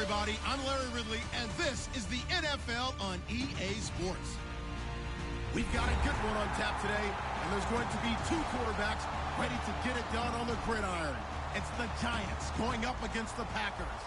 everybody. I'm Larry Ridley, and this is the NFL on EA Sports. We've got a good one on tap today, and there's going to be two quarterbacks ready to get it done on the gridiron. It's the Giants going up against the Packers.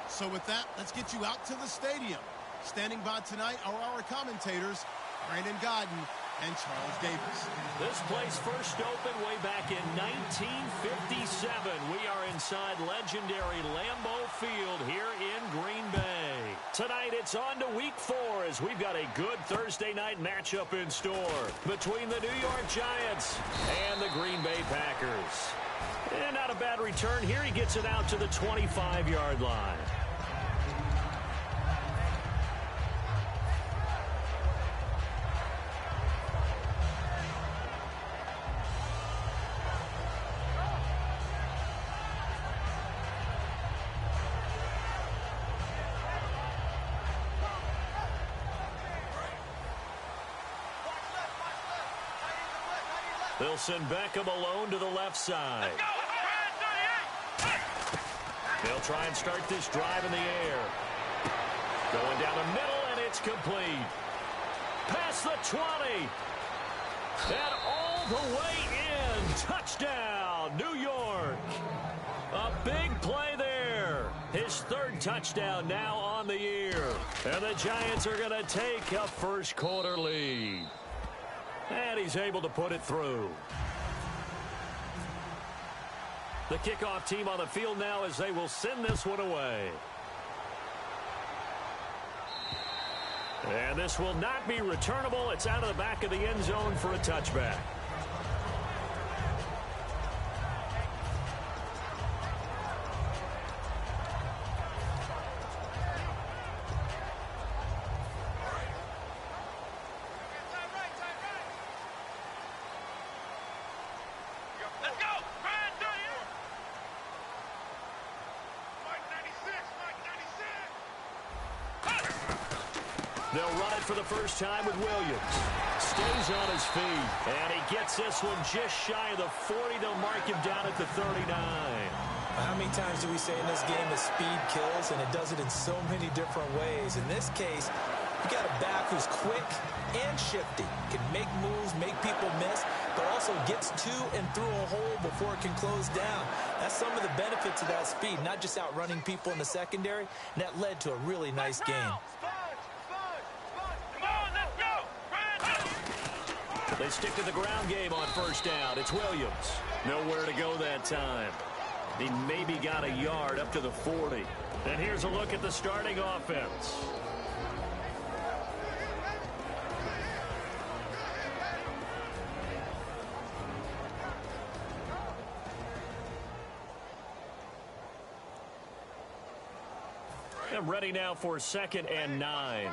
So with that, let's get you out to the stadium. Standing by tonight are our commentators, Brandon Godden and Charles Davis. This place first opened way back in 1957. We are inside legendary Lambeau Field here in Green Bay. Tonight it's on to week 4 as we've got a good Thursday night matchup in store between the New York Giants and the Green Bay Packers. And not a bad return here. He gets it out to the 25-yard line. They'll send Beckham alone to the left side. They'll try and start this drive in the air. Going down the middle, and it's complete. Past the 20. And all the way in. Touchdown, New York. A big play there. His third touchdown now on the year. And the Giants are going to take a first quarter lead. And he's able to put it through. The kickoff team on the field now as they will send this one away. And this will not be returnable. It's out of the back of the end zone for a touchback. They'll run it for the first time with Williams. Stays on his feet. And he gets this one just shy of the 40. They'll mark him down at the 39. How many times do we say in this game that speed kills, and it does it in so many different ways? In this case, you got a back who's quick and shifty. Can make moves, make people miss, but also gets to and through a hole before it can close down. That's some of the benefits of that speed, not just outrunning people in the secondary, and that led to a really nice game. They stick to the ground game on first down. It's Williams. Nowhere to go that time. He maybe got a yard up to the 40. And here's a look at the starting offense. And ready now for 2nd and 9.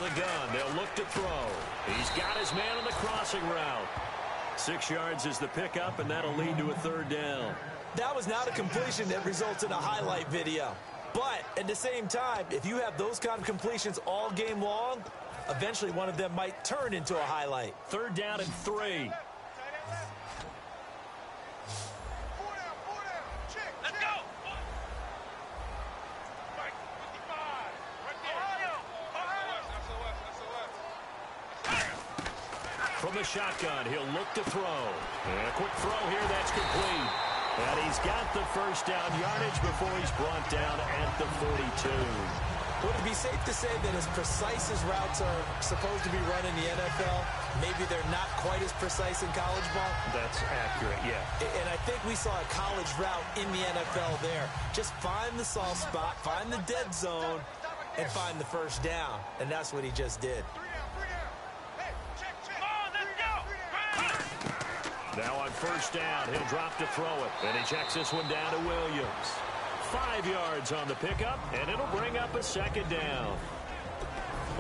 The gun. They'll look to throw. He's got his man on the crossing route. 6 yards is the pickup, and that'll lead to a 3rd down. That was not a completion that results in a highlight video. But at the same time, if you have those kind of completions all game long, eventually one of them might turn into a highlight. 3rd down and 3. From the shotgun, he'll look to throw. And a quick throw here, that's complete. And he's got the first down yardage before he's brought down at the 42. Would it be safe to say that as precise as routes are supposed to be run in the NFL, maybe they're not quite as precise in college ball? That's accurate, yeah. And I think we saw a college route in the NFL there. Just find the soft spot, find the dead zone, and find the first down. And that's what he just did. Now on first down, he'll drop to throw it. And he checks this one down to Williams. 5 yards on the pickup, and it'll bring up a 2nd down.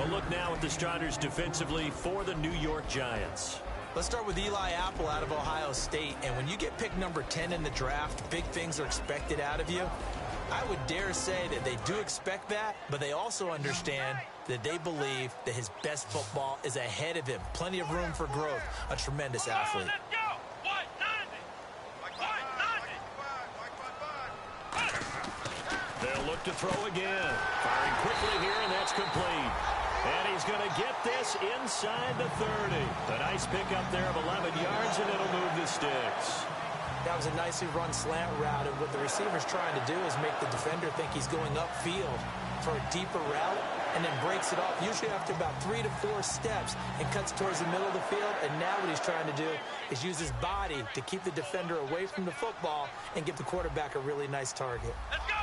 A look now at the starters defensively for the New York Giants. Let's start with Eli Apple out of Ohio State. And when you get pick number 10 in the draft, big things are expected out of you. I would dare say that they do expect that, but they also understand that they believe that his best football is ahead of him. Plenty of room for growth. A tremendous athlete. They'll look to throw again. Firing quickly here, and that's complete. And he's going to get this inside the 30. A nice pickup there of 11 yards, and it'll move the sticks. That was a nicely run slant route, and what the receiver's trying to do is make the defender think he's going upfield for a deeper route, and then breaks it off, usually after about 3 to 4 steps, and cuts towards the middle of the field. And now what he's trying to do is use his body to keep the defender away from the football and give the quarterback a really nice target. Let's go!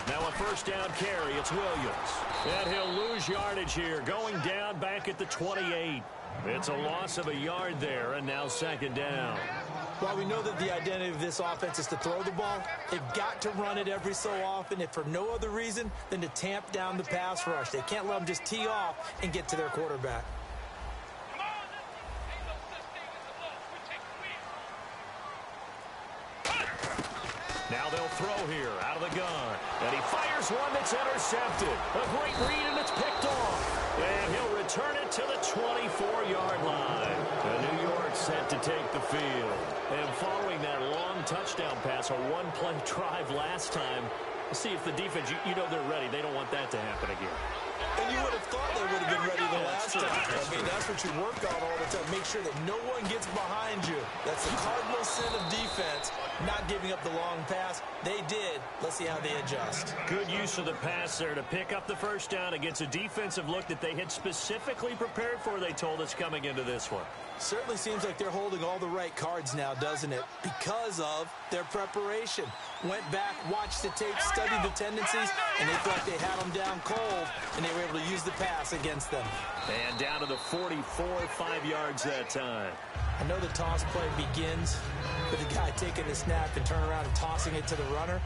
Now a first down carry. It's Williams. And he'll lose yardage here, going down back at the 28. It's a loss of a yard there, and now second down. While we know that the identity of this offense is to throw the ball, they've got to run it every so often, if for no other reason than to tamp down the pass rush. They can't let them just tee off and get to their quarterback. Now they'll throw here out of the gun. And he fires one that's intercepted. A great read, and it's picked off. And he'll return it to the 24-yard line. And New York set to take the field. And following that long touchdown pass, a one-play drive last time, see if the defense, you know they're ready. They don't want that to happen again. And you would have thought they would have been ready the last time. I mean, that's what you work on all the time. Make sure that no one gets behind you. That's the cardinal sin of defense, not giving up the long pass. They did. Let's see how they adjust. Good use of the pass there to pick up the first down against a defensive look that they had specifically prepared for, they told us, coming into this one. Certainly seems like they're holding all the right cards now, doesn't it? Because of their preparation. Went back, watched the tape, studied the tendencies, and they thought they had them down cold, and they were able to use the pass against them. And down to the 44, 5 yards that time. I know the toss play begins with the guy taking the snap and turning around and tossing it to the runner,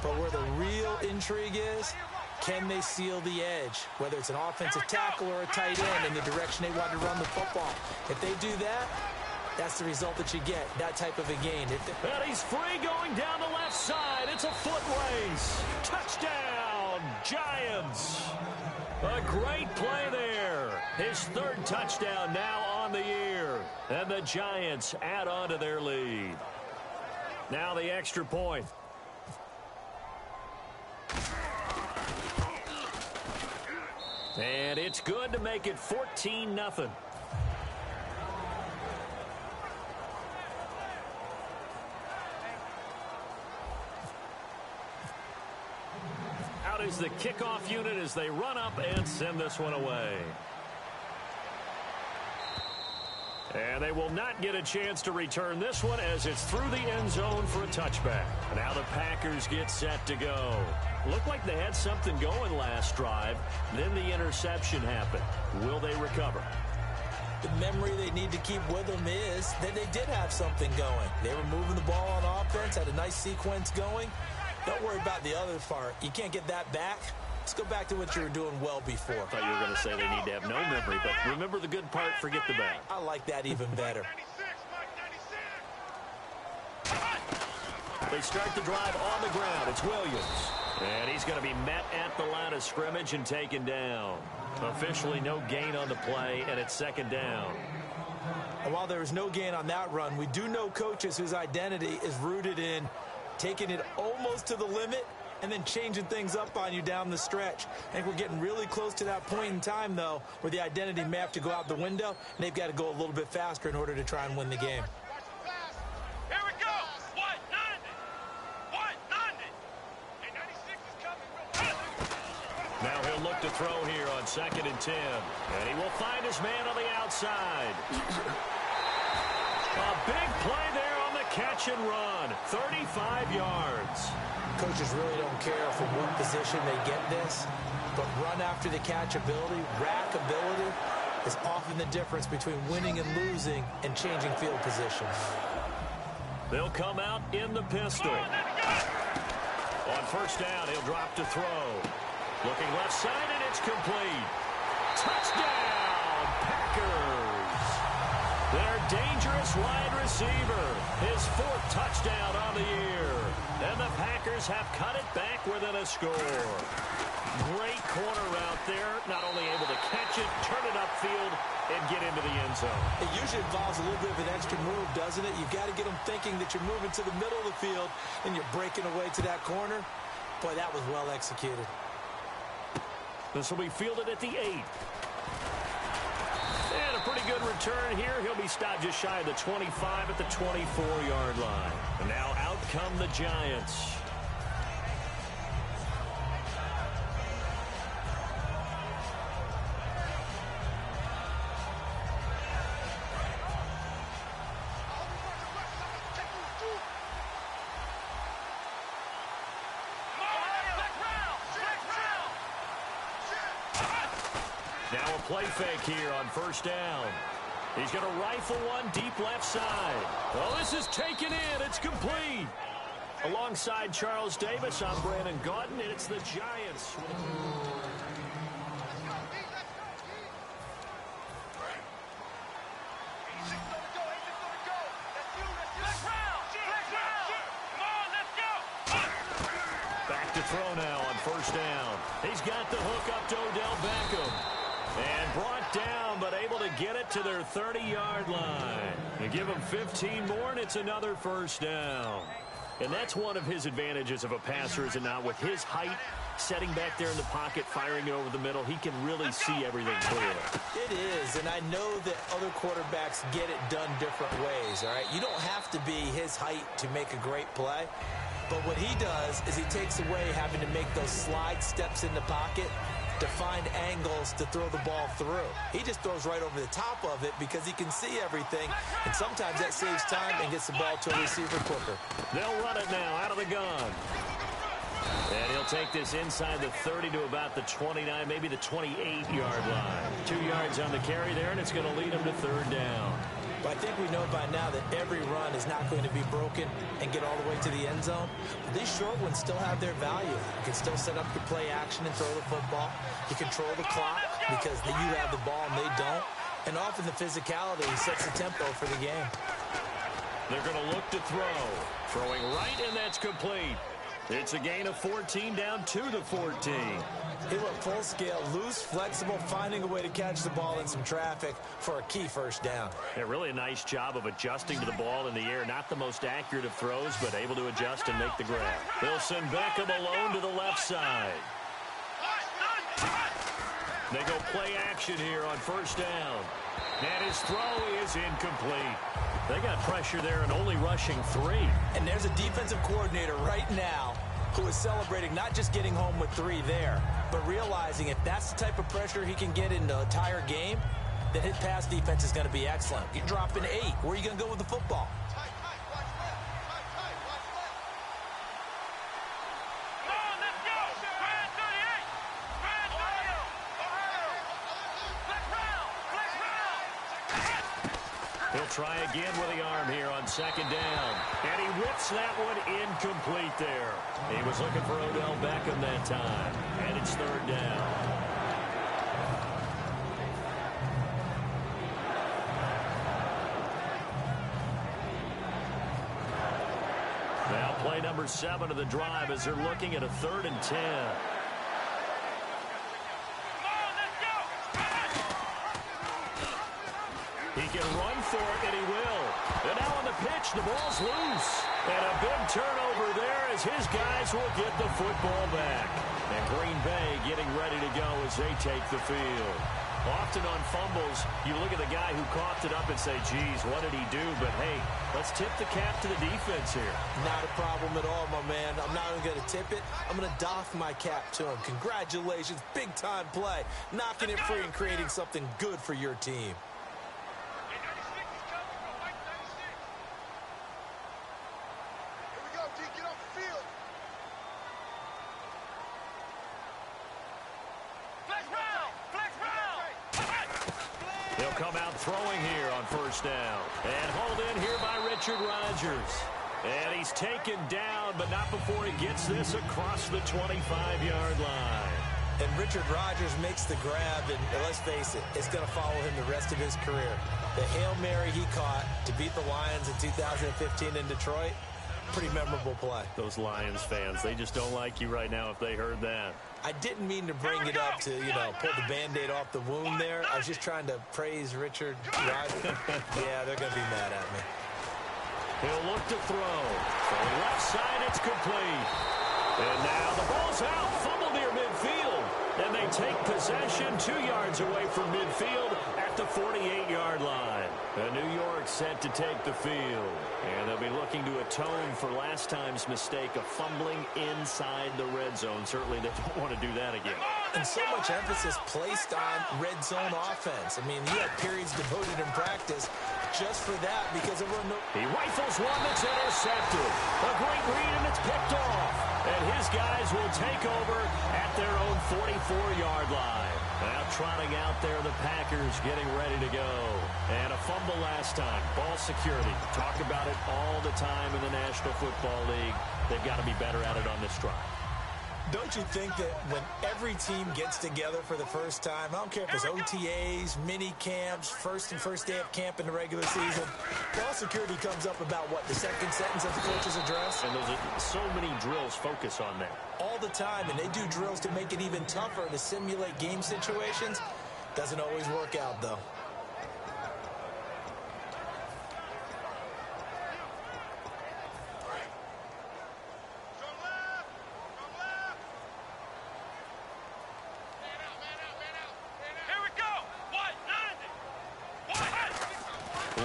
but where the real intrigue is, can they seal the edge, whether it's an offensive tackle or a tight end, in the direction they want to run the football? If they do that, that's the result that you get, that type of a gain. And he's free going down the left side. It's a foot race. Touchdown, Giants. A great play there. His third touchdown now on the year. And the Giants add on to their lead. Now the extra point. And it's good to make it 14-0. Out is the kickoff unit as they run up and send this one away. And they will not get a chance to return this one as it's through the end zone for a touchback. Now the Packers get set to go. Looked like they had something going last drive. Then the interception happened. Will they recover? The memory they need to keep with them is that they did have something going. They were moving the ball on offense, had a nice sequence going. Don't worry about the other part. You can't get that back. Let's go back to what you were doing well before. I thought you were going to say they need to have no memory, but remember the good part, forget the bad. I like that even better. They start the drive on the ground. It's Williams. And he's going to be met at the line of scrimmage and taken down. Officially no gain on the play, and it's second down. And while there was no gain on that run, we do know coaches whose identity is rooted in taking it almost to the limit and then changing things up on you down the stretch. I think we're getting really close to that point in time, though, where the identity may have to go out the window, and they've got to go a little bit faster in order to try and win the game. Here we go. 190. And 96 is coming. Now he'll look to throw here on 2nd and 10. And he will find his man on the outside. A big play there on the catch and run. 35 yards. Coaches really don't care from what position they get this, but run after the catch ability, rack ability, is often the difference between winning and losing and changing field position. They'll come out in the pistol. On first down, he'll drop to throw. Looking left side, and it's complete. Touchdown, Packers. dangerous wide receiver. His 4th touchdown on the year. And the Packers have cut it back within a score. Great corner route there. Not only able to catch it, turn it upfield, and get into the end zone. It usually involves a little bit of an extra move, doesn't it? You've got to get them thinking that you're moving to the middle of the field and you're breaking away to that corner. Boy, that was well executed. This will be fielded at the 8. And a pretty good return here. He'll be stopped just shy of the 25 at the 24-yard line. And now out come the Giants. Now a play fake here on first down. He's going to rifle one deep left side. Oh, this is taken in. It's complete. Alongside Charles Davis, I'm Brandon Gaudin, and it's the Giants. Back to throw now on first down. He's got the hook up to Odell Beckham. And brought down, but able to get it to their 30-yard line. You give him 15 more, and it's another first down. And that's one of his advantages of a passer, is it not? With his height, setting back there in the pocket, firing it over the middle, he can really see everything clear. It is, and I know that other quarterbacks get it done different ways, all right? You don't have to be his height to make a great play. But what he does is he takes away having to make those slide steps in the pocket to find angles to throw the ball through. He just throws right over the top of it because he can see everything, and sometimes that saves time and gets the ball to a receiver quicker. They'll run it now out of the gun. And he'll take this inside the 30 to about the 29, maybe the 28-yard line. 2 yards on the carry there, and it's going to lead him to third down. But I think we know by now that every run is not going to be broken and get all the way to the end zone. But these short ones still have their value. You can still set up your play action and throw the football. You control the clock because you have the ball and they don't. And often the physicality sets the tempo for the game. They're going to look to throw. Throwing right, and that's complete. It's a gain of 14 down to the 14. He went full scale, loose, flexible, finding a way to catch the ball in some traffic for a key first down. Yeah, really a nice job of adjusting to the ball in the air. Not the most accurate of throws, but able to adjust and make the grab. They'll send Beckham alone to the left side. They go play action here on first down. And his throw is incomplete. They got pressure there and only rushing 3. And there's a defensive coordinator right now who is celebrating not just getting home with 3 there, but realizing if that's the type of pressure he can get in the entire game, then his pass defense is going to be excellent. You're dropping 8. Where are you going to go with the football? He'll try again with the arm here on second down. And he whips that one incomplete there. He was looking for Odell Beckham that time. And it's third down. Now play number 7 of the drive as they're looking at a 3rd and 10. He can run for it, and he will. And now on the pitch, the ball's loose. And a big turnover there as his guys will get the football back. And Green Bay getting ready to go as they take the field. Often on fumbles, you look at the guy who coughed it up and say, geez, what did he do? But, hey, let's tip the cap to the defense here. Not a problem at all, my man. I'm not even going to tip it. I'm going to doff my cap to him. Congratulations, big-time play. Knocking it free and creating something good for your team. He'll come out throwing here on first down. And hauled in here by Richard Rodgers. And he's taken down, but not before he gets this across the 25-yard line. And Richard Rodgers makes the grab, and let's face it, it's going to follow him the rest of his career. The Hail Mary he caught to beat the Lions in 2015 in Detroit, pretty memorable play. Those Lions fans, they just don't like you right now if they heard that. I didn't mean to bring it up to, pull the Band-Aid off the wound there. I was just trying to praise Richard Rodgers. Yeah, they're going to be mad at me. He'll look to throw. From the left side, it's complete. And now the ball's out, fumble near midfield. And they take possession 2 yards away from midfield at the 48-yard line. New York set to take the field. And they'll be looking to atone for last time's mistake of fumbling inside the red zone. Certainly they don't want to do that again. And so much emphasis placed on red zone offense. I mean, you had periods devoted in practice just for that because there were no... He rifles one that's intercepted. A great read, and it's picked off. And his guys will take over at their own 44-yard line. Now trotting out there, the Packers getting ready to go. And a fumble last time. Ball security. Talk about it all the time in the National Football League. They've got to be better at it on this drive. Don't you think that when every team gets together for the first time, I don't care if it's OTAs, mini camps, first day of camp in the regular season, ball security comes up about, what, the second sentence of the coach's address? And those are so many drills focus on that. All the time, and they do drills to make it even tougher to simulate game situations. Doesn't always work out, though.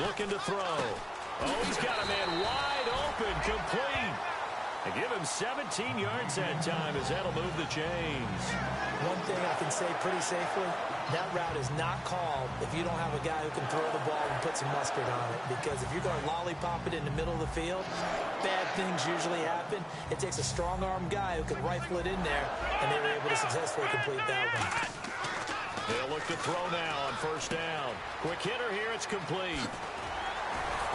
Looking to throw. Oh, he's got a man wide open, complete. And give him 17 yards that time as that'll move the chains. One thing I can say pretty safely, that route is not called if you don't have a guy who can throw the ball and put some mustard on it. Because if you're going to lollipop it in the middle of the field, bad things usually happen. It takes a strong-armed guy who can rifle it in there, and they were able to successfully complete that one. They'll look to throw now on first down. Quick hitter here, it's complete.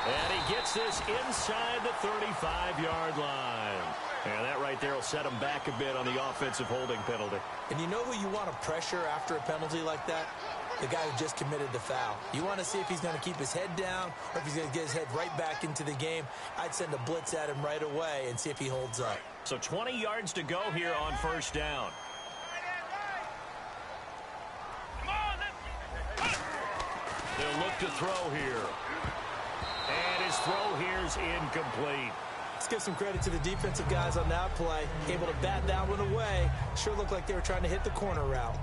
And he gets this inside the 35-yard line. And that right there will set him back a bit on the offensive holding penalty. And you know who you want to pressure after a penalty like that? The guy who just committed the foul. You want to see if he's going to keep his head down or if he's going to get his head right back into the game. I'd send a blitz at him right away and see if he holds up. So 20 yards to go here on first down. They'll look to throw here. And his throw here's incomplete. Let's give some credit to the defensive guys on that play. Able to bat that one away. Sure looked like they were trying to hit the corner route.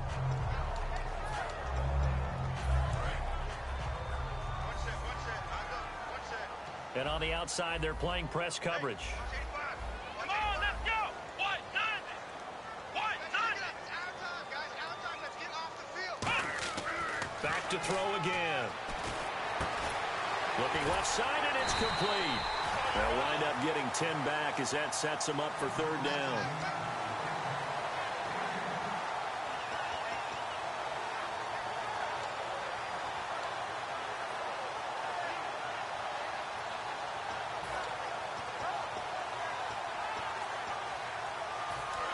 And on the outside, they're playing press coverage. Come on, let's go. What? 90. What? 90. Let's get off the field. Back to throw again. Looking left side, and it's complete. They'll wind up getting 10 back as that sets them up for third down.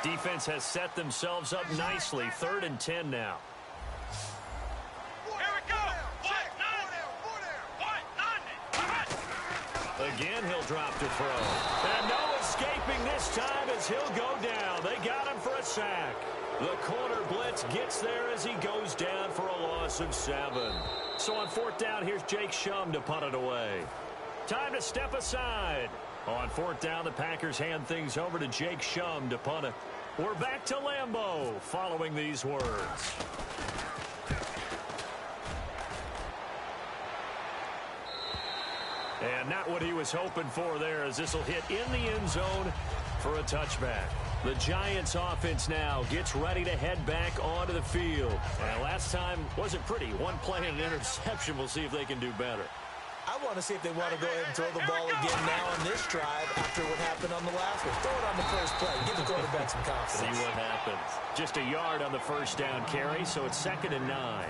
Defense has set themselves up nicely. 3rd and 10 now. Here we go. What? 90. Again, he'll drop to throw. And no escaping this time as he'll go down. They got him for a sack. The corner blitz gets there as he goes down for a loss of 7. So on 4th down, here's Jake Shum to punt it away. Time to step aside. On 4th down, the Packers hand things over to Jake Shum to punt it. We're back to Lambeau following these words. And not what he was hoping for there, as this will hit in the end zone for a touchback. The Giants offense now gets ready to head back onto the field. And last time wasn't pretty. One play and an interception. We'll see if they can do better. I want to see if they want to go ahead and throw the ball again now on this drive after what happened on the last one. Throw it on the first play. Give the quarterback some confidence. See what happens. Just a yard on the first down carry, so it's 2nd and 9.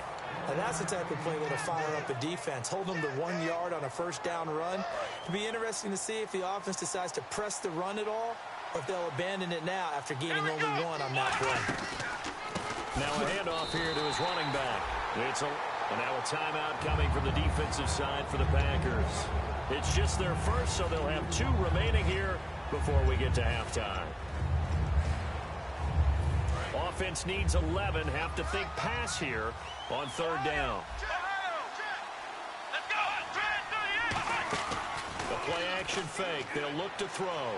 And that's the type of play that'll fire up a defense. Hold them to 1 yard on a first down run. It'll be interesting to see if the offense decides to press the run at all or if they'll abandon it now after gaining only 1 on that play. Now a handoff here to his running back. And now a timeout coming from the defensive side for the Packers. It's just their first, so they'll have 2 remaining here before we get to halftime. Offense needs 11. Have to think pass here on 3rd down. The play action fake. They'll look to throw.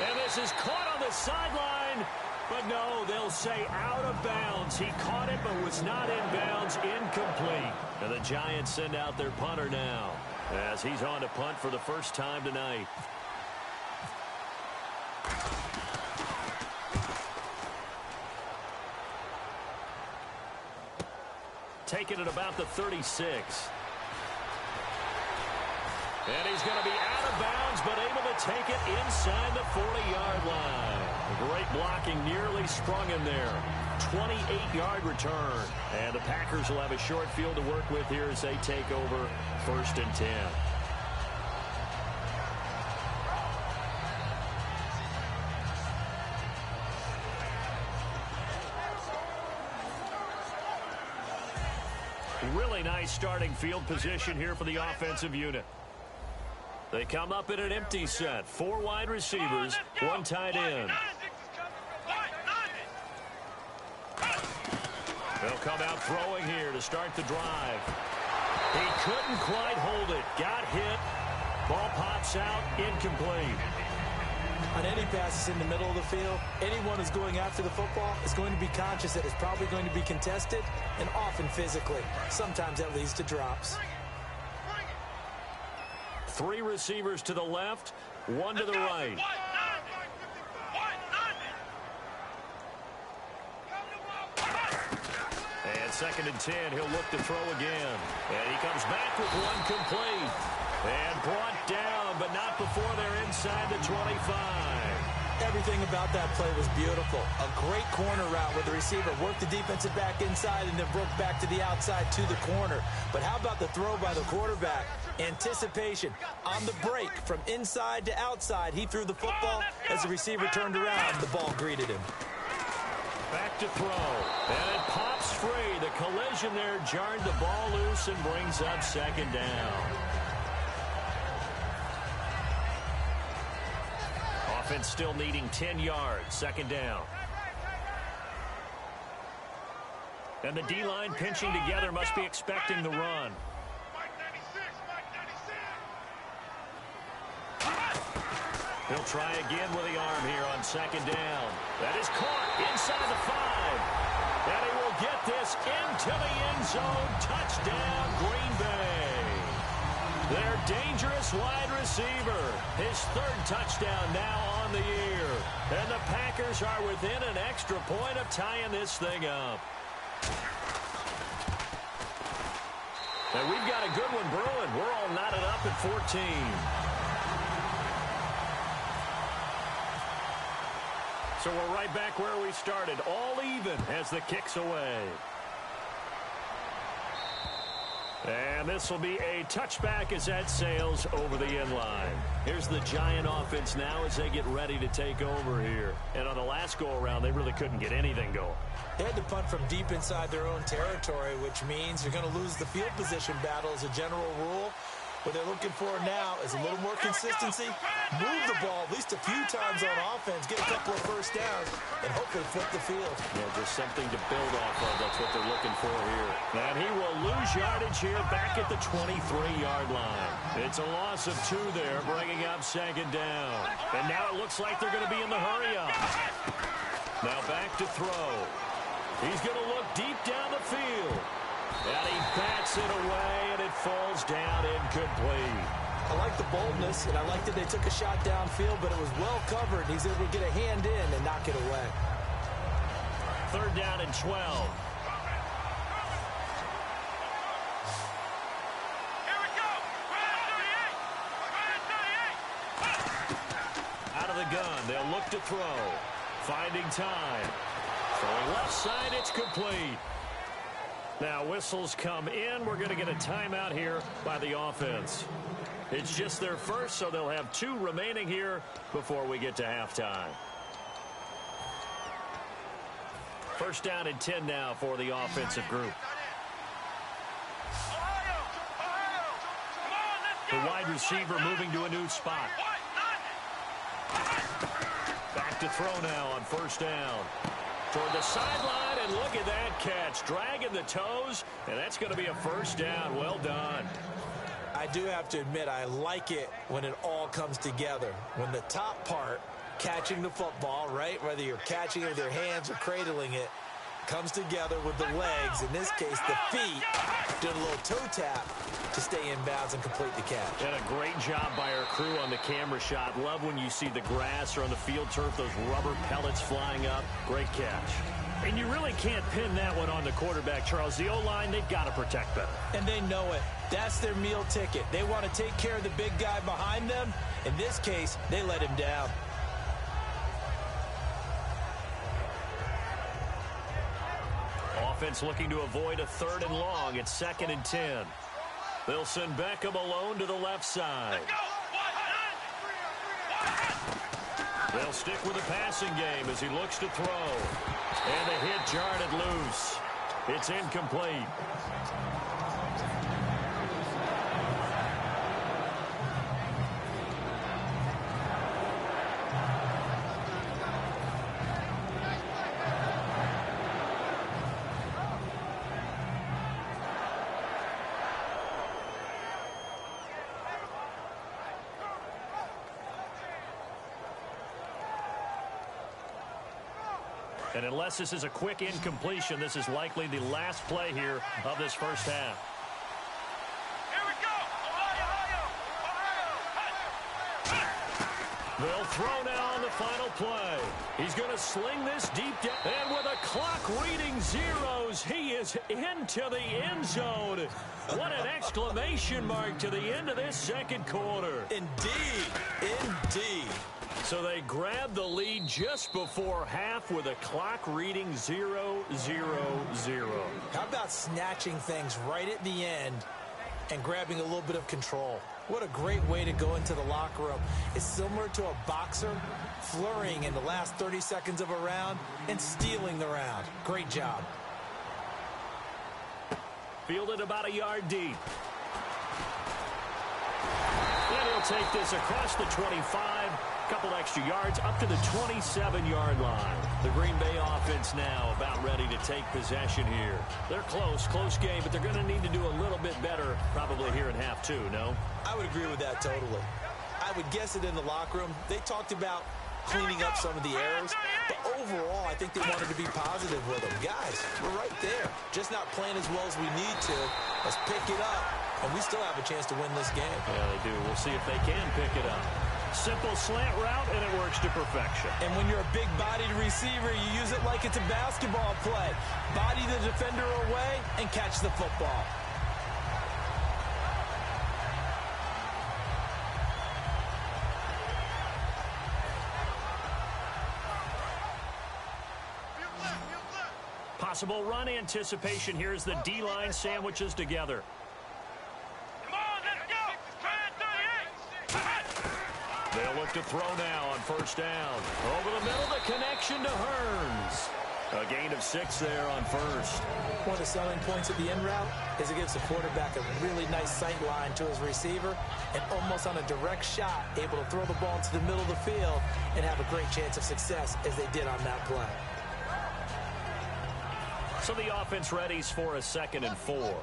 And this is caught on the sideline. But no, they'll say out of bounds. He caught it but was not in bounds. Incomplete. And the Giants send out their punter now as he's on to punt for the first time tonight. Taking it about the 36. And he's going to be out of bounds, but able to take it inside the 40-yard line. Great blocking, nearly sprung him there. 28-yard return. And the Packers will have a short field to work with here as they take over 1st and 10. Really nice starting field position here for the offensive unit. They come up in an empty set. 4 wide receivers, 1 tight end. They'll come out throwing here to start the drive. He couldn't quite hold it. Got hit. Ball pops out. Incomplete. On any passes in the middle of the field, anyone who's going after the football is going to be conscious that it's probably going to be contested, and often physically. Sometimes that leads to drops. 3 receivers to the left, 1 to the right. And 2nd and 10, he'll look to throw again. And he comes back with 1 complete. And brought down, but not before they're inside the 25. Everything about that play was beautiful. A great corner route where the receiver worked the defensive back inside and then broke back to the outside to the corner. But how about the throw by the quarterback? Anticipation on the break from inside to outside. He threw the football. As the receiver turned around, the ball greeted him. Back to throw. And it pops free. The collision there jarred the ball loose and brings up 2nd down. Offense still needing 10 yards. 2nd down. And the D-line pinching together, must be expecting the run. He'll try again with the arm here on 2nd down. That is caught inside the 5. And he will get this into the end zone. Touchdown, Green Bay. Their dangerous wide receiver. His 3rd touchdown now on the year. And the Packers are within an extra point of tying this thing up. And we've got a good one brewing. We're all knotted up at 14. So we're right back where we started, all even as the kick's away. And this will be a touchback as that sails over the end line. Here's the Giant offense now as they get ready to take over here. And on the last go-around, they really couldn't get anything going. They had to punt from deep inside their own territory, which means you're going to lose the field position battle as a general rule. What they're looking for now is a little more consistency, move the ball at least a few times on offense, get a couple of first downs, and hopefully flip the field. Yeah, just something to build off of. That's what they're looking for here. And he will lose yardage here back at the 23-yard line. It's a loss of 2 there, bringing up 2nd down. And now it looks like they're going to be in the hurry-up. Now back to throw. He's going to look deep down the field. And he bats it away, and it falls down incomplete. I like the boldness, and I like that they took a shot downfield, but it was well covered. He's able to get a hand in and knock it away. 3rd down and 12. Here we go. Out of the gun, they'll look to throw. Finding time. Throwing left side, it's complete. Now whistles come in. We're going to get a timeout here by the offense. It's just their first, so they'll have 2 remaining here before we get to halftime. First down and 10 now for the offensive group. The wide receiver moving to a new spot. Back to throw now on first down. Toward the sideline, and look at that catch. Dragging the toes, and that's going to be a first down. Well done. I do have to admit, I like it when it all comes together. When the top part, catching the football, right, whether you're catching it with your hands or cradling it, comes together with the legs, in this case the feet, doing a little toe tap to stay in bounds and complete the catch. And a great job by our crew on the camera shot. Love when you see the grass or on the field turf, those rubber pellets flying up. Great catch. And you really can't pin that one on the quarterback, Charles. The O-line, they've got to protect better. And they know it. That's their meal ticket. They want to take care of the big guy behind them. In this case, they let him down. Offense looking to avoid a 3rd and long. It's 2nd and 10. They'll send Beckham alone to the left side. They'll stick with the passing game as he looks to throw. And the hit jarred it loose. It's incomplete. And unless this is a quick incompletion, this is likely the last play here of this first half. Here we go. They'll throw now on the final play. He's going to sling this deep down. And with a clock reading zeros, he is into the end zone. What an exclamation mark to the end of this second quarter. Indeed. Indeed. So they grab the lead just before half with a clock reading 0-0-0. How about snatching things right at the end and grabbing a little bit of control? What a great way to go into the locker room. It's similar to a boxer flurrying in the last 30 seconds of a round and stealing the round. Great job. Fielded about a yard deep. And he'll take this across the 25. Couple extra yards up to the 27-yard line. The Green Bay offense now about ready to take possession here. They're close game, but they're going to need to do a little bit better probably here in half two, no? I would agree with that totally. I would guess it in the locker room. They talked about cleaning up some of the errors, but overall I think they wanted to be positive with them. Guys, we're right there. Just not playing as well as we need to. Let's pick it up, and we still have a chance to win this game. Yeah, they do. We'll see if they can pick it up. Simple slant route, and it works to perfection. And when you're a big-bodied receiver, you use it like it's a basketball play. Body the defender away and catch the football. Possible run anticipation here as the D-line sandwiches together. They'll look to throw now on first down. Over the middle, the connection to Hearns. A gain of 6 there on first. One of the selling points of the end route is it gives the quarterback a really nice sight line to his receiver and almost on a direct shot, able to throw the ball into the middle of the field and have a great chance of success as they did on that play. So the offense readies for a 2nd and 4.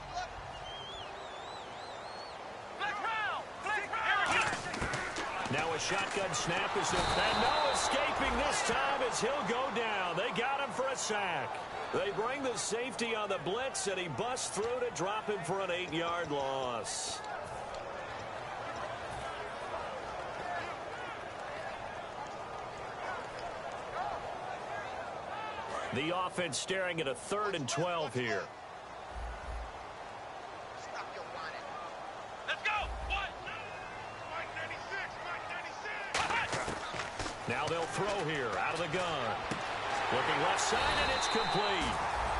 Now a shotgun snap is in, and no escaping this time as he'll go down. They got him for a sack. They bring the safety on the blitz, and he busts through to drop him for an 8-yard loss. The offense staring at a 3rd and 12 here. Now they'll throw here out of the gun. Looking left side, and it's complete.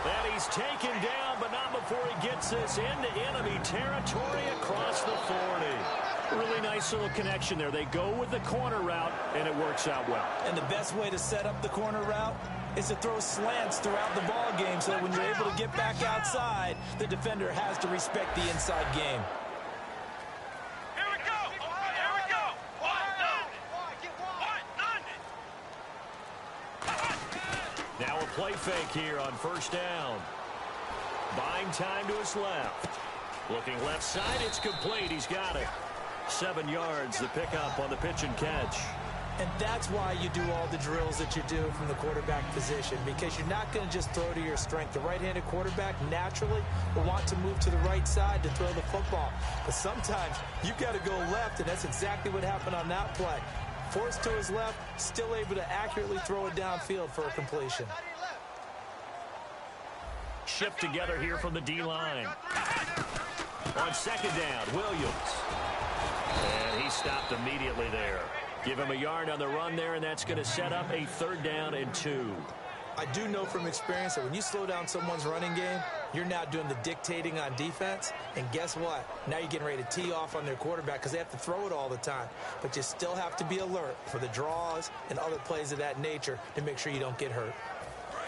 And he's taken down, but not before he gets this into enemy territory across the 40. Really nice little connection there. They go with the corner route, and it works out well. And the best way to set up the corner route is to throw slants throughout the ball game so that when you're able to get back outside, the defender has to respect the inside game. Here we go. Here we go. Now a play fake here on first down. Buying time to his left. Looking left side, it's complete. He's got it. 7 yards, the pickup on the pitch and catch. And that's why you do all the drills that you do from the quarterback position, because you're not going to just throw to your strength. The right-handed quarterback naturally will want to move to the right side to throw the football. But sometimes you've got to go left, and that's exactly what happened on that play. Forced to his left, still able to accurately throw it downfield for a completion. Shift together here from the D-line. On second down, Williams. And he stopped immediately there. Give him a yard on the run there, and that's going to set up a 3rd down and 2. I do know from experience that when you slow down someone's running game, you're now doing the dictating on defense. And guess what? Now you're getting ready to tee off on their quarterback because they have to throw it all the time. But you still have to be alert for the draws and other plays of that nature to make sure you don't get hurt.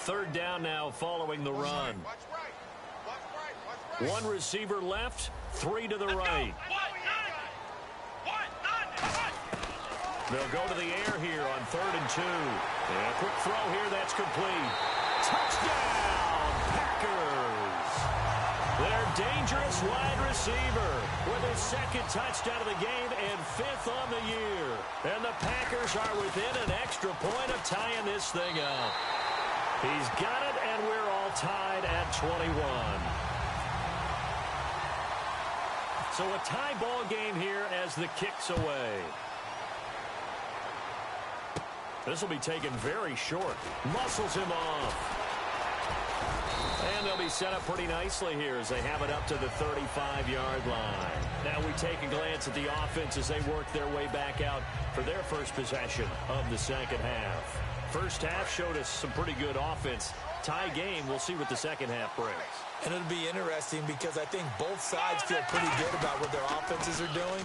3rd down now following the run. One receiver left, 3 to the right. They'll go to the air here on 3rd and 2. And a quick throw here, that's complete. Touchdown, Packers! Their dangerous wide receiver with his 2nd touchdown of the game and 5th on the year. And the Packers are within an extra point of tying this thing up. He's got it, and we're all tied at 21. So a tie ball game here as the kick's away. This will be taken very short. Muscles him off. And they'll be set up pretty nicely here as they have it up to the 35-yard line. Now we take a glance at the offense as they work their way back out for their first possession of the second half. First half showed us some pretty good offense. Tie game, we'll see what the second half brings. And it'll be interesting because I think both sides feel pretty good about what their offenses are doing.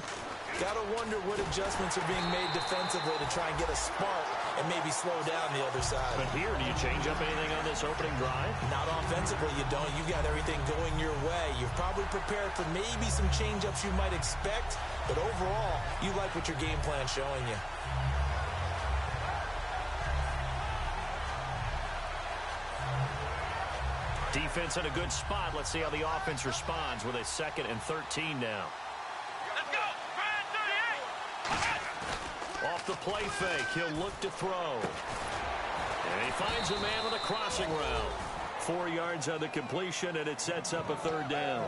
Got to wonder what adjustments are being made defensively to try and get a spark and maybe slow down the other side. But here, do you change up anything on this opening drive? Not offensively, you don't. You got everything going your way. You're probably prepared for maybe some change-ups you might expect, but overall, you like what your game plan's showing you. Defense in a good spot. Let's see how the offense responds with a 2nd and 13 now. Let's go. Off the play fake, he'll look to throw. And he finds a man on the crossing route. 4 yards on the completion, and it sets up a 3rd down.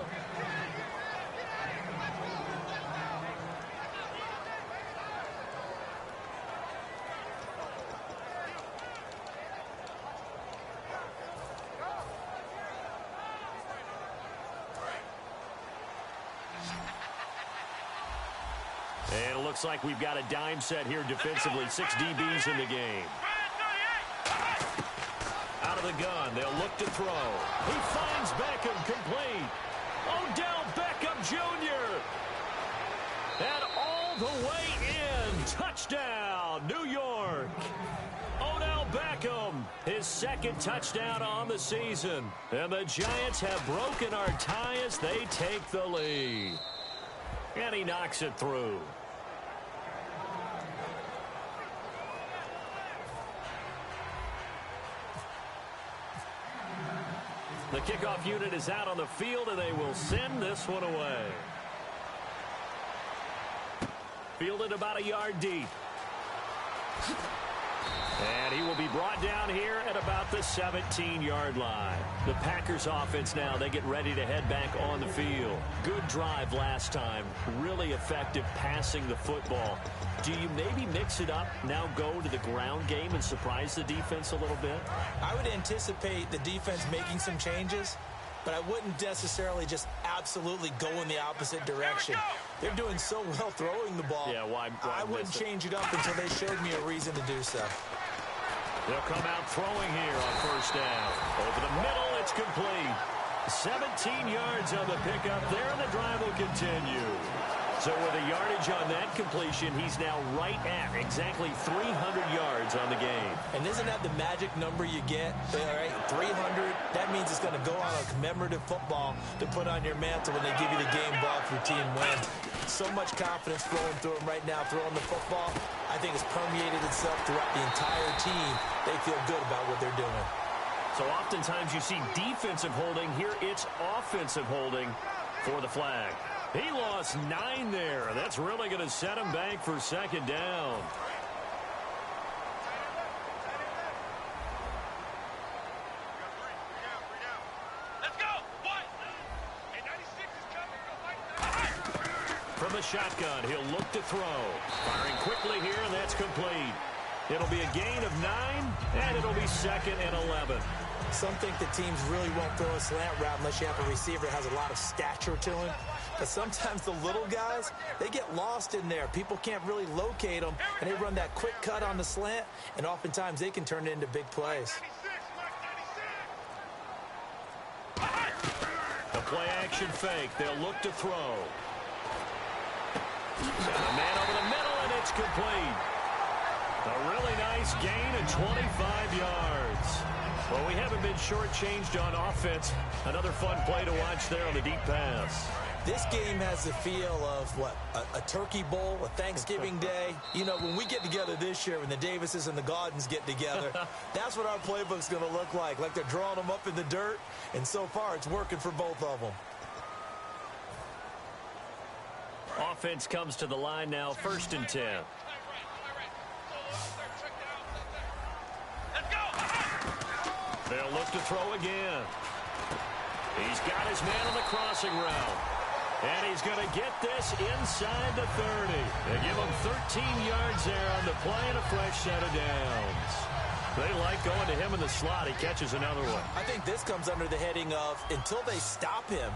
And it looks like we've got a dime set here defensively. 6 DBs in the game. Out of the gun, they'll look to throw. He finds Beckham complete. Odell Beckham Jr. And all the way in. Touchdown, New York. Odell Beckham, his 2nd touchdown on the season. And the Giants have broken our tie as they take the lead. And he knocks it through. The kickoff unit is out on the field, and they will send this one away. Fielded about a yard deep. And he will be brought down here at about the 17-yard line. The Packers offense now, they get ready to head back on the field. Good drive last time. Really effective passing the football. Do you maybe mix it up, now go to the ground game and surprise the defense a little bit? I would anticipate the defense making some changes, but I wouldn't necessarily just absolutely go in the opposite direction. They're doing so well throwing the ball. Yeah, why I wouldn't change it up until they showed me a reason to do so. They'll come out throwing here on first down. Over the middle, it's complete. 17 yards on the pickup there, and the drive will continue. So with the yardage on that completion, he's now right at exactly 300 yards on the game. And isn't that the magic number you get? All right, 300. That means it's going to go on a commemorative football to put on your mantle when they give you the game ball for team win. So much confidence flowing through him right now, throwing the football. I think it's permeated itself throughout the entire team. They feel good about what they're doing. So oftentimes you see defensive holding. Here it's offensive holding for the flag. He lost 9 there. That's really going to set him back for second down. Let's go. What? Hey, 96 is coming. From the shotgun, he'll look to throw. Firing quickly here, and that's complete. It'll be a gain of 9, and it'll be second and 11. Some think the teams really won't throw a slant route unless you have a receiver that has a lot of stature to him. But sometimes the little guys, they get lost in there. People can't really locate them, and they run that quick cut on the slant, and oftentimes they can turn it into big plays. The play-action fake. They'll look to throw. Got a man over the middle, and it's complete. A really nice gain of 25 yards. Well, we haven't been shortchanged on offense. Another fun play to watch there on the deep pass. This game has the feel of, what, a turkey bowl, a Thanksgiving day. You know, when we get together this year, when the Davises and the Gaudens get together, that's what our playbook's going to look like they're drawing them up in the dirt, and so far it's working for both of them. Offense comes to the line now, 1st and 10. They'll look to throw again. He's got his man on the crossing route. And he's going to get this inside the 30. They give him 13 yards there on the play and a fresh set of downs. They like going to him in the slot. He catches another one. I think this comes under the heading of, until they stop him,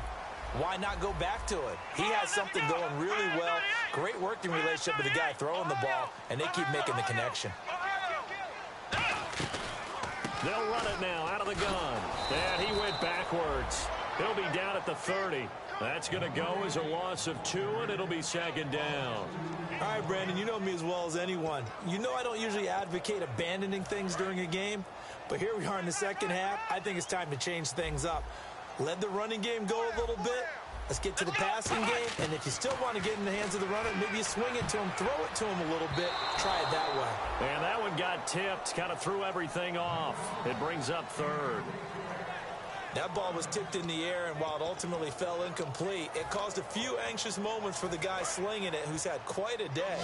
why not go back to it? He has something going really well. Great working relationship with the guy throwing the ball, and they keep making the connection. They'll run it now out of the gun. And he went backwards. He'll be down at the 30. That's going to go as a loss of 2, and it'll be second down. All right, Brandon, you know me as well as anyone. You know I don't usually advocate abandoning things during a game, but here we are in the second half. I think it's time to change things up. Let the running game go a little bit. Let's get to the passing game, and if you still want to get in the hands of the runner, maybe you swing it to him, throw it to him a little bit, try it that way. And that one got tipped, kind of threw everything off. It brings up 3rd. That ball was tipped in the air, and while it ultimately fell incomplete, it caused a few anxious moments for the guy slinging it, who's had quite a day.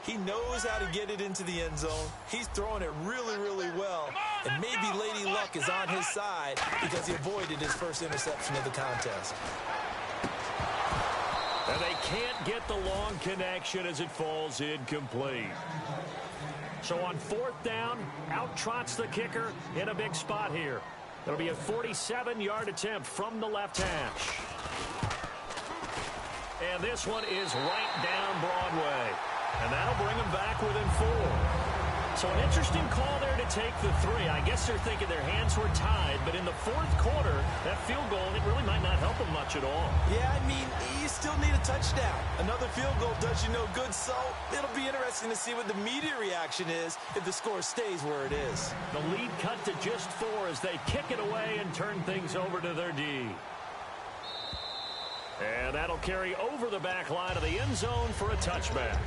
He knows how to get it into the end zone. He's throwing it really, really well, and maybe Lady Luck is on his side because he avoided his first interception of the contest. And they can't get the long connection as it falls incomplete. So on 4th down, out trots the kicker in a big spot here. It'll be a 47-yard attempt from the left hash. And this one is right down Broadway. And that'll bring them back within 4. So an interesting call there to take the 3. I guess they're thinking their hands were tied, but in the 4th quarter, that field goal, it really might not help them much at all. Yeah, I mean, you still need a touchdown. Another field goal does you no good, so it'll be interesting to see what the media reaction is if the score stays where it is. The lead cut to just 4 as they kick it away and turn things over to their D. And that'll carry over the back line of the end zone for a touchback.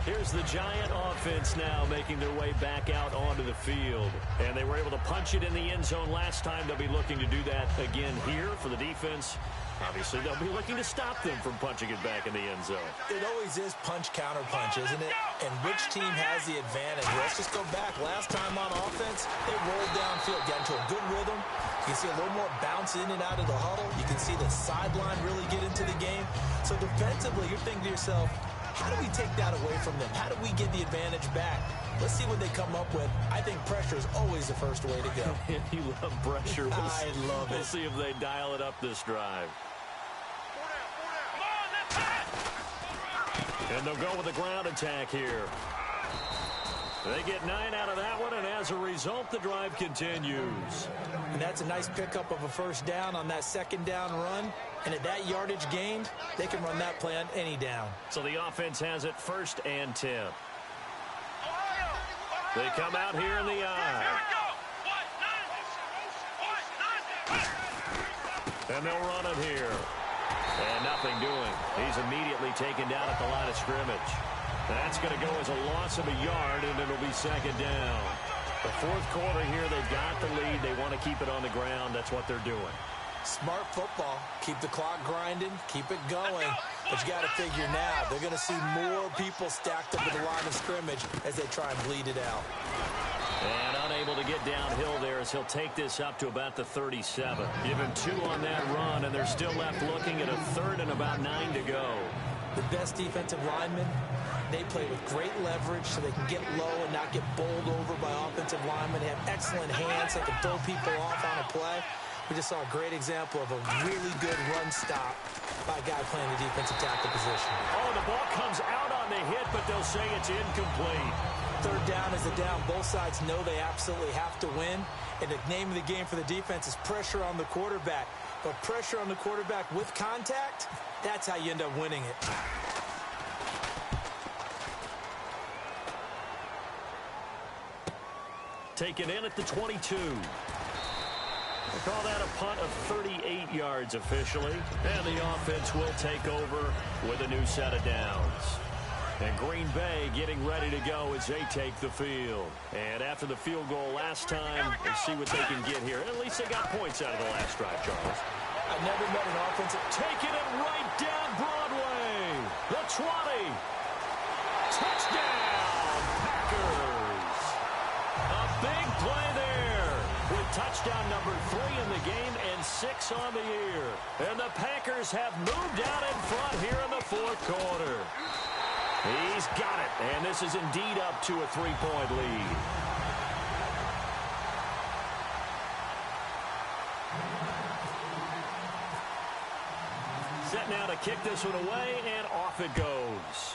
Here's the Giant offense now making their way back out onto the field. And they were able to punch it in the end zone last time. They'll be looking to do that again here for the defense. Obviously, they'll be looking to stop them from punching it back in the end zone. It always is punch-counter-punch, isn't it? And which team has the advantage? Let's just go back. Last time on offense, they rolled downfield, got into a good rhythm. You can see a little more bounce in and out of the huddle. You can see the sideline really get into the game. So defensively, you're thinking to yourself, how do we take that away from them? How do we get the advantage back? Let's see what they come up with. I think pressure is always the first way to go. You love pressure. I love it. We'll see if they dial it up this drive. And they'll go with a ground attack here. They get 9 out of that one, and as a result, the drive continues. And that's a nice pickup of a first down on that second down run. And at that yardage gained, they can run that play on any down. So the offense has it 1st and 10. They come out here in the eye. And they'll run it here. And nothing doing. He's immediately taken down at the line of scrimmage. That's going to go as a loss of a yard, and it'll be 2nd down. The 4th quarter here, they've got the lead. They want to keep it on the ground. That's what they're doing. Smart football. Keep the clock grinding. Keep it going. But you got to figure now, they're going to see more people stacked up at the line of scrimmage as they try and bleed it out. And unable to get downhill there as he'll take this up to about the 37. Give him 2 on that run, and they're still left looking at a 3rd and about 9 to go. The best defensive linemen, they play with great leverage so they can get low and not get bowled over by offensive linemen. They have excellent hands. They can throw people off on a play. We just saw a great example of a really good run stop by a guy playing the defensive tackle position. Oh, the ball comes out on the hit, but they'll say it's incomplete. 3rd down is a down. Both sides know they absolutely have to win. And the name of the game for the defense is pressure on the quarterback. But pressure on the quarterback with contact, that's how you end up winning it. Taken in at the 22. We'll call that a punt of 38 yards officially. And the offense will take over with a new set of downs. And Green Bay getting ready to go as they take the field. And after the field goal last time, we'll see what they can get here. At least they got points out of the last drive, Charles. I've never met an offensive... Taking it right down Broadway. The 20. Touchdown, Packers. A big play there with touchdown number 3 in the game and 6 on the year. And the Packers have moved out in front here in the 4th quarter. He's got it, and this is indeed up to a 3-point lead. Set now to kick this one away, and off it goes.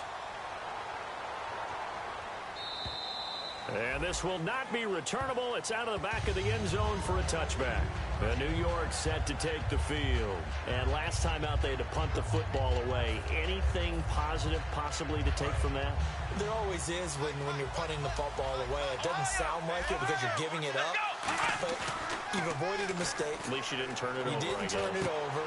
And this will not be returnable. It's out of the back of the end zone for a touchback. And New York set to take the field. And last time out, they had to punt the football away. Anything positive possibly to take from that? There always is when you're punting the football away. It doesn't sound like it because you're giving it up. But you've avoided a mistake. At least you didn't turn it over. You didn't turn it over,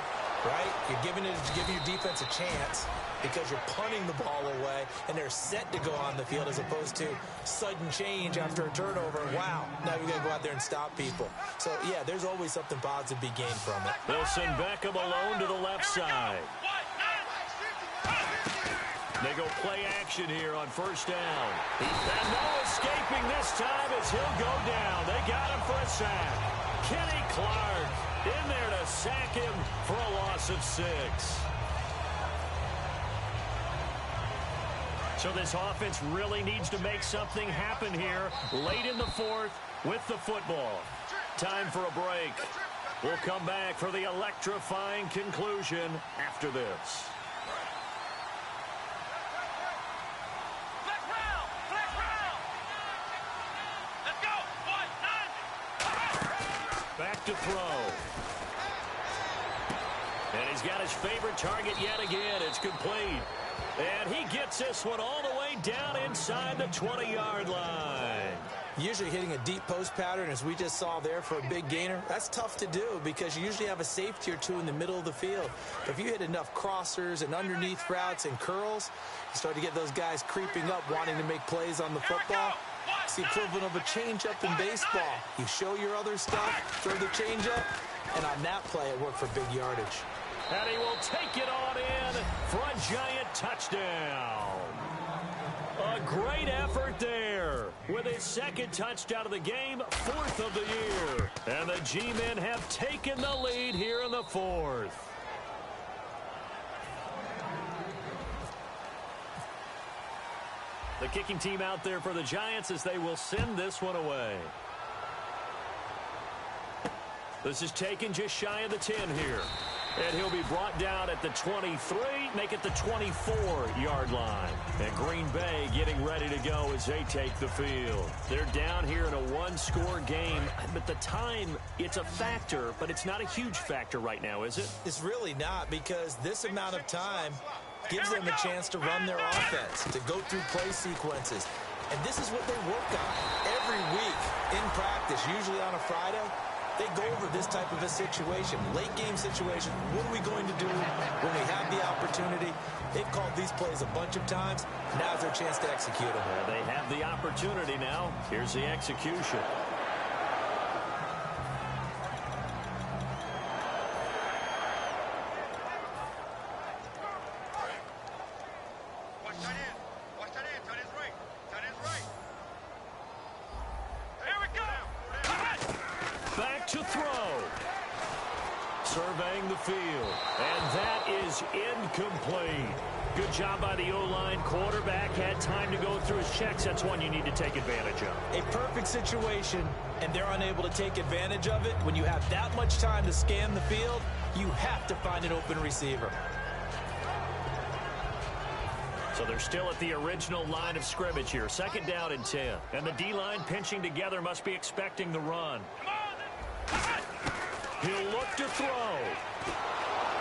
right? You're giving your defense a chance because you're punting the ball away, and they're set to go on the field as opposed to sudden change after a turnover. Wow, now we got to go out there and stop people. So, yeah, there's always something positive to be gained from it. They'll send Beckham alone to the left side. They go play action here on 1st down. And no escaping this time as he'll go down. They got him for a sack. Kenny Clark in there to sack him for a loss of 6. So this offense really needs to make something happen here late in the 4th with the football. Time for a break. We'll come back for the electrifying conclusion after this. Let's go. 1-9. Back to throw. And he's got his favorite target yet again. It's complete. And he gets this one all the way down inside the 20-yard line. Usually hitting a deep post pattern, as we just saw there for a big gainer, that's tough to do because you usually have a safety or 2 in the middle of the field. But if you hit enough crossers and underneath routes and curls, you start to get those guys creeping up, wanting to make plays on the football. It's the equivalent of a changeup in baseball. You show your other stuff, throw the changeup, and on that play, it worked for big yardage. And he will take it on in for a Giant touchdown. A great effort there with his 2nd touchdown of the game, 4th of the year. And the G-men have taken the lead here in the 4th. The kicking team out there for the Giants as they will send this one away. This is taken just shy of the 10 here. And he'll be brought down at the 23, make it the 24-yard line. And Green Bay getting ready to go as they take the field. They're down here in a one-score game, but the time, it's a factor, but it's not a huge factor right now, is it? It's really not, because this amount of time gives them a chance to run their offense, to go through play sequences. And this is what they work on every week in practice, usually on a Friday. They go over this type of a situation, late game situation. What are we going to do when we have the opportunity? They've called these plays a bunch of times. Now's their chance to execute them. They have the opportunity now. Here's the execution. Surveying the field, and that is incomplete. Good job by the O-line. Quarterback had time to go through his checks. That's one you need to take advantage of. A perfect situation, and they're unable to take advantage of it. When you have that much time to scan the field, you have to find an open receiver. So they're still at the original line of scrimmage here. 2nd down and 10. And the D-line pinching together must be expecting the run. He'll look to throw.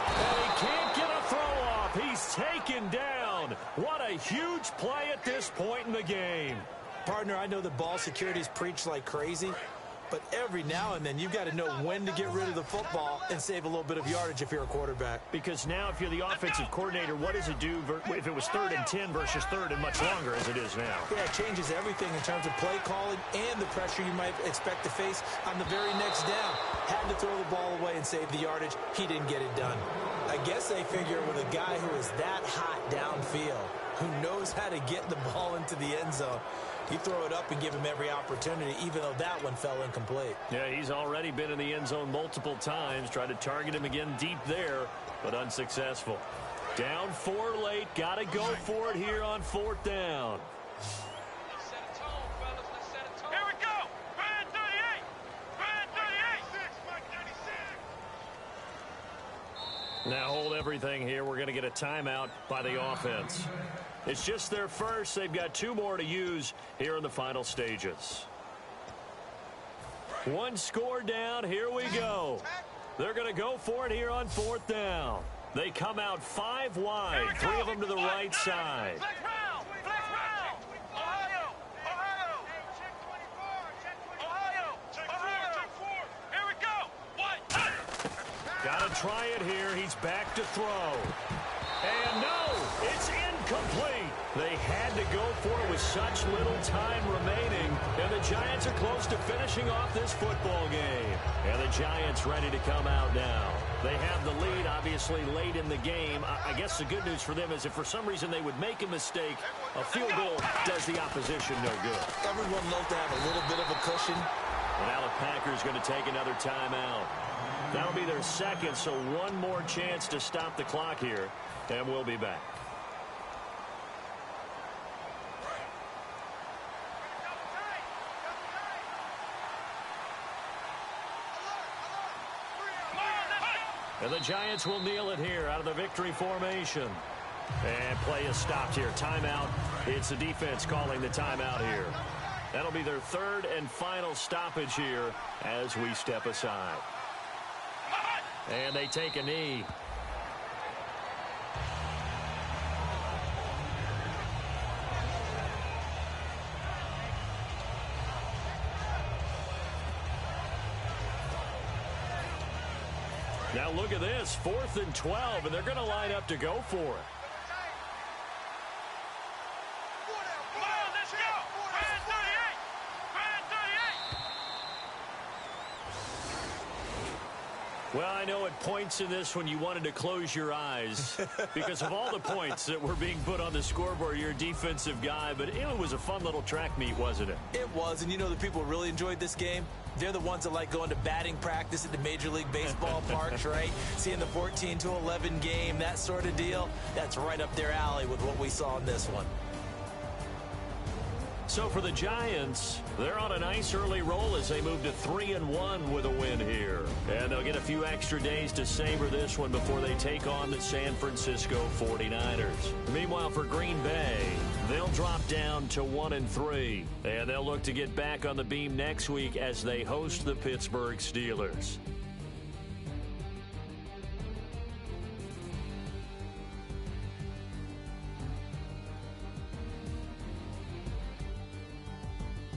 And he can't get a throw off. He's taken down. What a huge play at this point in the game. Partner, I know the ball security's preached like crazy, but every now and then you've got to know when to get rid of the football and save a little bit of yardage if you're a quarterback. Because now if you're the offensive coordinator, what does it do if it was 3rd and 10 versus 3rd and much longer as it is now? Yeah, it changes everything in terms of play calling and the pressure you might expect to face on the very next down. Had to throw the ball away and save the yardage. He didn't get it done. I guess they figure with a guy who is that hot downfield, who knows how to get the ball into the end zone, you throw it up and give him every opportunity, even though that one fell incomplete. Yeah, he's already been in the end zone multiple times. Tried to target him again deep there, but unsuccessful. Down 4 late. Got to go for it here on 4th down. Let's set a tone, fellas. Let's set a tone. Here we go. Brand 38. Brand 38. 6, Mike 96. Now hold everything here. We're going to get a timeout by the offense. It's just their first. They've got 2 more to use here in the final stages. 1 score down. Here we go. They're going to go for it here on 4th down. They come out 5 wide. 3 of them to the right side. Flex round. Flex round. Ohio. Ohio. Hey, check 24. Check 24. Ohio. Check 4. Here we go. 1. Got to try it here. He's back to throw. And no, it's incomplete. They had to go for it with such little time remaining. And the Giants are close to finishing off this football game. And the Giants ready to come out now. They have the lead, obviously, late in the game. I guess the good news for them is if for some reason they would make a mistake, a field goal does the opposition no good. Everyone loves to have a little bit of a cushion. And now the Packers going to take another timeout. That'll be their 2nd, so 1 more chance to stop the clock here. And we'll be back. And the Giants will kneel it here out of the victory formation. And play is stopped here. Timeout. It's the defense calling the timeout here. That'll be their 3rd and final stoppage here as we step aside. And they take a knee. Now look at this, 4th and 12, and they're going to line up to go for it. Well, I know at points in this when you wanted to close your eyes because of all the points that were being put on the scoreboard. You're a defensive guy, but it was a fun little track meet, wasn't it? It was, and you know the people who really enjoyed this game? They're the ones that like going to batting practice at the Major League Baseball parks, right? Seeing the 14-11 game, that sort of deal. That's right up their alley with what we saw in this one. So for the Giants, they're on a nice early roll as they move to 3-1 with a win here. And they'll get a few extra days to savor this one before they take on the San Francisco 49ers. Meanwhile, for Green Bay, they'll drop down to 1-3. And they'll look to get back on the beam next week as they host the Pittsburgh Steelers.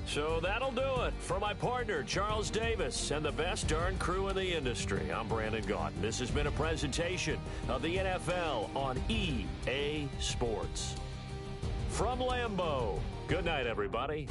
So that'll do it. For my partner, Charles Davis, and the best darn crew in the industry, I'm Brandon Gaudin. This has been a presentation of the NFL on EA Sports. From Lambeau, good night, everybody.